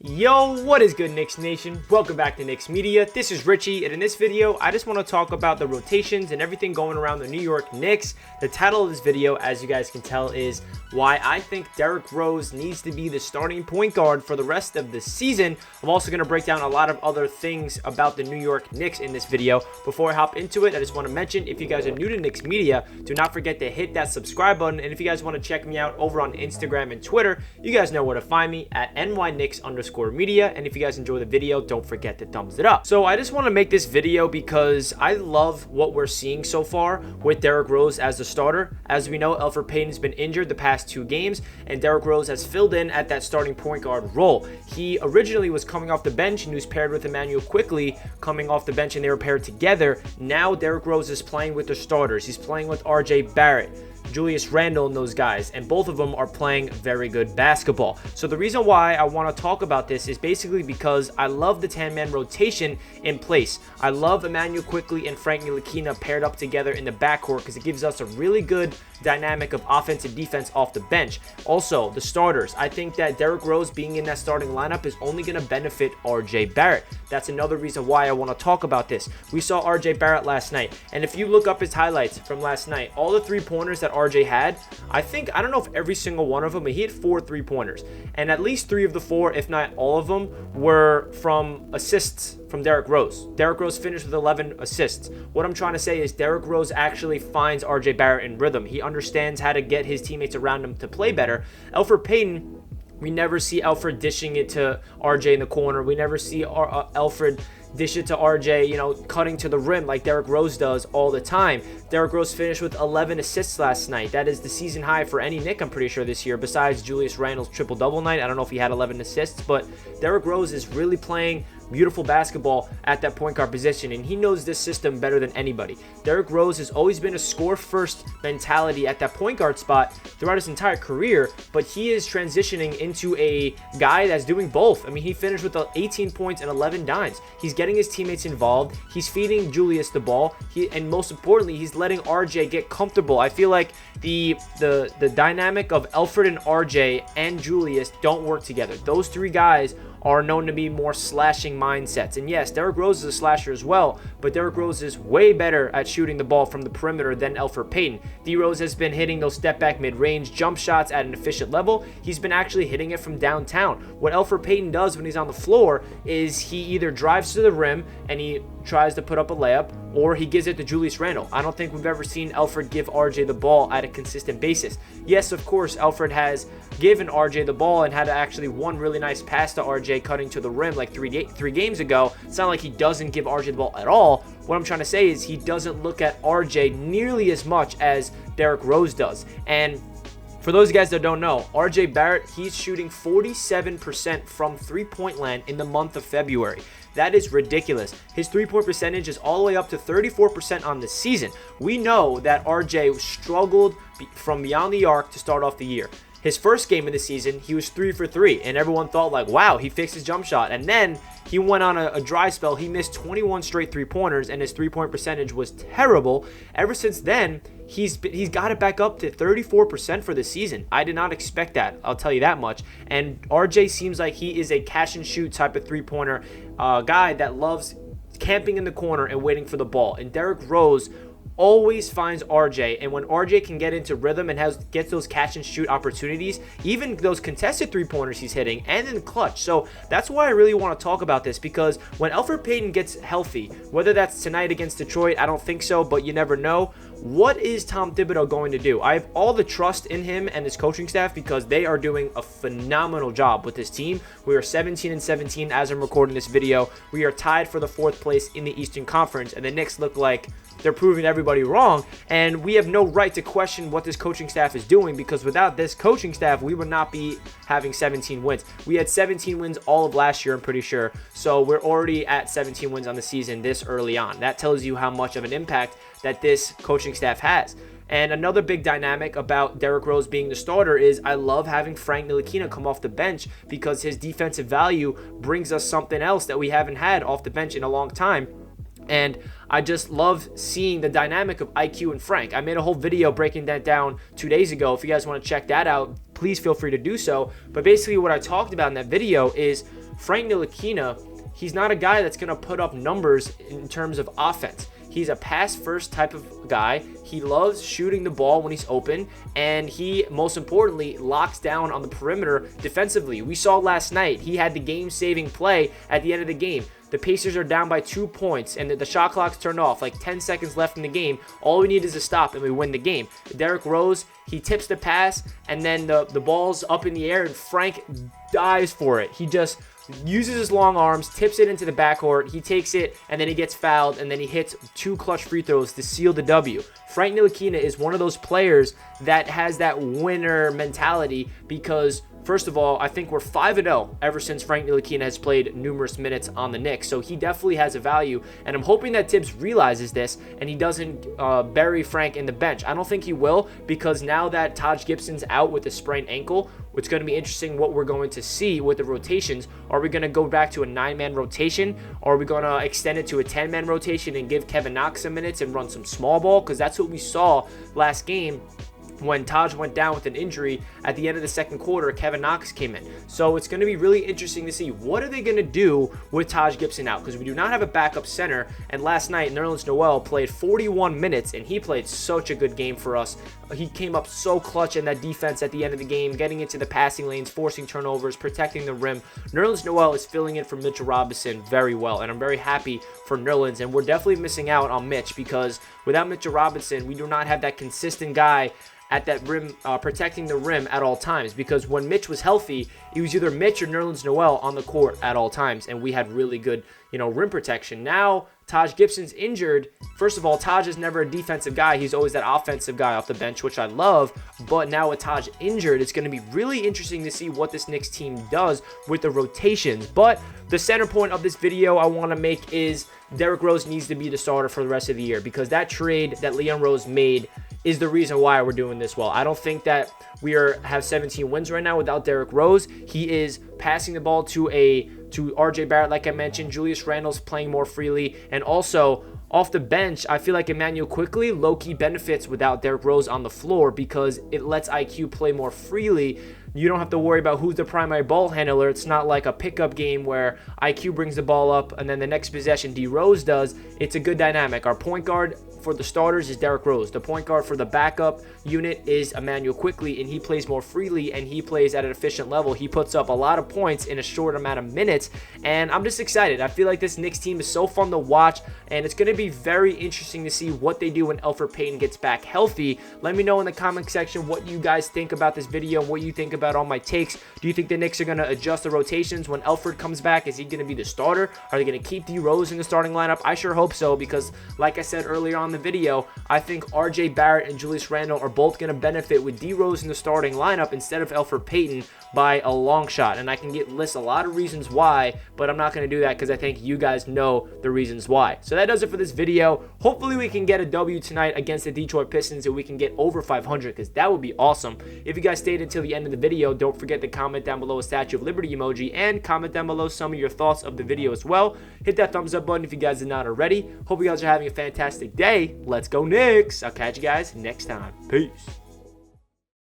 Yo, what is good, Knicks Nation? Welcome back to Knicks Media. This is Richie, and in this video, I just want to talk about the rotations and everything going around the New York Knicks. The title of this video, as you guys can tell, is why I think Derrick Rose needs to be the starting point guard for the rest of the season. I'm also going to break down a lot of other things about the New York Knicks in this video. Before I hop into it, I just want to mention, if you guys are new to Knicks Media, do not forget to hit that subscribe button. And if you guys want to check me out over on Instagram and Twitter, you guys know where to find me at NYKnicks_media. And if you guys enjoy the video, don't forget to thumbs it up. So I just want to make this video because I love what we're seeing so far with Derrick Rose as the starter. As we know, Elfird Payton has been injured the past 2 games, and Derrick Rose has filled in at that starting point guard role. He originally was coming off the bench and he was paired with Emmanuel quickly coming off the bench, and they were paired together. Now Derrick Rose is playing with the starters. He's playing with RJ Barrett, Julius Randle, and those guys, and both of them are playing very good basketball. So the reason why I want to talk about this is basically because I love the 10-man rotation in place. I love Emmanuel Quickley and Frank Ntilikina paired up together in the backcourt because it gives us a really good dynamic of offense and defense off the bench. Also, the starters. I think that Derrick Rose being in that starting lineup is only going to benefit RJ Barrett. That's another reason why I want to talk about this. We saw RJ Barrett last night, and if you look up his highlights from last night, all the 3-pointers that RJ had, I don't know if every single one of them, but he had 4 3-pointers, and at least 3 of the 4, if not all of them, were from assists from Derrick Rose. Derrick Rose finished with 11 assists. What I'm trying to say is Derrick Rose actually finds RJ Barrett in rhythm. He understands how to get his teammates around him to play better. Elfird Payton, we never see Elfird dishing it to RJ in the corner. We never see Elfird dish it to RJ, cutting to the rim like Derrick Rose does all the time. Derrick Rose finished with 11 assists last night. That is the season high for any Knick, I'm pretty sure, this year, besides Julius Randle's triple-double night. I don't know if he had 11 assists, but Derrick Rose is really playing beautiful basketball at that point guard position, and he knows this system better than anybody. Derrick Rose has always been a score-first mentality at that point guard spot throughout his entire career, but he is transitioning into a guy that's doing both. I mean, he finished with 18 points and 11 dimes. He's getting his teammates involved. He's feeding Julius the ball. And most importantly, he's letting RJ get comfortable. I feel like the dynamic of Elfird and RJ and Julius don't work together. Those 3 guys are known to be more slashing mindsets. And yes, Derrick Rose is a slasher as well, but Derrick Rose is way better at shooting the ball from the perimeter than Elfird Payton. D-Rose has been hitting those step-back mid-range jump shots at an efficient level. He's been actually hitting it from downtown. What Elfird Payton does when he's on the floor is he either drives to the rim and he tries to put up a layup, or he gives it to Julius Randle. I don't think we've ever seen Elfird give RJ the ball at a consistent basis. Yes, of course, Elfird has given RJ the ball and had actually one really nice pass to RJ cutting to the rim like three games ago. It's not like he doesn't give RJ the ball at all. What I'm trying to say is he doesn't look at RJ nearly as much as Derrick Rose does. And for those guys that don't know, RJ Barrett, he's shooting 47% from three-point land in the month of February. That is ridiculous. His three-point percentage is all the way up to 34% on the season. We know that RJ struggled from beyond the arc to start off the year. His first game of the season, he was 3 for 3, and everyone thought like, wow, he fixed his jump shot. And then he went on a dry spell. He missed 21 straight 3-pointers, and his three-point percentage was terrible. Ever since then, he's got it back up to 34% for the season. I did not expect that, I'll tell you that much. And RJ seems like he is a catch-and-shoot type of three-pointer guy that loves camping in the corner and waiting for the ball. And Derrick Rose always finds RJ, and when RJ can get into rhythm and gets those catch and shoot opportunities, even those contested 3-pointers he's hitting, and in clutch. So that's why I really want to talk about this, because when Elfird Payton gets healthy, whether that's tonight against Detroit, I don't think so, but you never know, what is Tom Thibodeau going to do? I have all the trust in him and his coaching staff because they are doing a phenomenal job with this team. We are 17-17 as I'm recording this video. We are tied for the 4th place in the Eastern Conference, and the Knicks look like they're proving everybody wrong, and we have no right to question what this coaching staff is doing, because without this coaching staff, we would not be having 17 wins. We had 17 wins all of last year, I'm pretty sure, so we're already at 17 wins on the season this early on. That tells you how much of an impact that this coaching staff has. And another big dynamic about Derrick Rose being the starter is I love having Frank Ntilikina come off the bench, because his defensive value brings us something else that we haven't had off the bench in a long time. And I just love seeing the dynamic of IQ and Frank. I made a whole video breaking that down 2 days ago. If you guys want to check that out, please feel free to do so. But basically what I talked about in that video is Frank Ntilikina, he's not a guy that's going to put up numbers in terms of offense. He's a pass-first type of guy. He loves shooting the ball when he's open, and he, most importantly, locks down on the perimeter defensively. We saw last night, he had the game-saving play at the end of the game. The Pacers are down by 2 points, and the shot clock's turned off, like 10 seconds left in the game. All we need is a stop, and we win the game. Derrick Rose, he tips the pass, and then the ball's up in the air, and Frank dives for it. He just uses his long arms, tips it into the backcourt, he takes it, and then he gets fouled, and then he hits 2 clutch free throws to seal the W. Frank Ntilikina is one of those players that has that winner mentality because, first of all, I think we're 5-0 ever since Frank Ntilikina has played numerous minutes on the Knicks, so he definitely has a value, and I'm hoping that Tibbs realizes this and he doesn't bury Frank in the bench. I don't think he will, because now that Taj Gibson's out with a sprained ankle, it's going to be interesting what we're going to see with the rotations. Are we going to go back to a 9-man rotation? Or are we going to extend it to a 10-man rotation and give Kevin Knox some minutes and run some small ball? Because that's what we saw last game. When Taj went down with an injury at the end of the second quarter, Kevin Knox came in. So it's going to be really interesting to see what are they going to do with Taj Gibson out, because we do not have a backup center. And last night, Nerlens Noel played 41 minutes, and he played such a good game for us. He came up so clutch in that defense at the end of the game, getting into the passing lanes, forcing turnovers, protecting the rim. Nerlens Noel is filling in for Mitchell Robinson very well, and I'm very happy for Nerlens. And we're definitely missing out on Mitch, because without Mitchell Robinson, we do not have that consistent guy at that rim, protecting the rim at all times, because when Mitch was healthy, it was either Mitch or Nerlens Noel on the court at all times, and we had really good, rim protection. Now Taj Gibson's injured. First of all, Taj is never a defensive guy. He's always that offensive guy off the bench, which I love. But now with Taj injured, it's going to be really interesting to see what this Knicks team does with the rotations. But the center point of this video I want to make is Derrick Rose needs to be the starter for the rest of the year, because that trade that Leon Rose made is the reason why we're doing this well. I don't think that we have 17 wins right now without Derrick Rose. He is passing the ball to RJ Barrett, like I mentioned. Julius Randle's playing more freely, and also off the bench, I feel like Emmanuel Quickley low-key benefits without Derrick Rose on the floor, because it lets IQ play more freely. You don't have to worry about who's the primary ball handler. It's not like a pickup game where IQ brings the ball up and then the next possession D Rose does. It's a good dynamic. Our point guard for the starters is Derrick Rose. The point guard for the backup unit is Emmanuel Quickley, and he plays more freely and he plays at an efficient level. He puts up a lot of points in a short amount of minutes, and I'm just excited. I feel like this Knicks team is so fun to watch, and it's going to be very interesting to see what they do when Elfird Payton gets back healthy. Let me know in the comment section what you guys think about this video and what you think about all my takes. Do you think the Knicks are going to adjust the rotations when Elfird comes back? Is he going to be the starter? Are they going to keep D Rose in the starting lineup? I sure hope so, because like I said earlier on in the video, I think RJ Barrett and Julius Randle are both going to benefit with D Rose in the starting lineup instead of Elfird Payton by a long shot. And I can list a lot of reasons why, but I'm not going to do that because I think you guys know the reasons why. So that does it for this video. Hopefully we can get a W tonight against the Detroit Pistons and we can get over 500, because that would be awesome. If you guys stayed until the end of the video, don't forget to comment down below a Statue of Liberty emoji and comment down below some of your thoughts of the video as well. Hit that thumbs up button if you guys are not already. Hope you guys are having a fantastic day. Let's go Knicks. I'll catch you guys next time. Peace.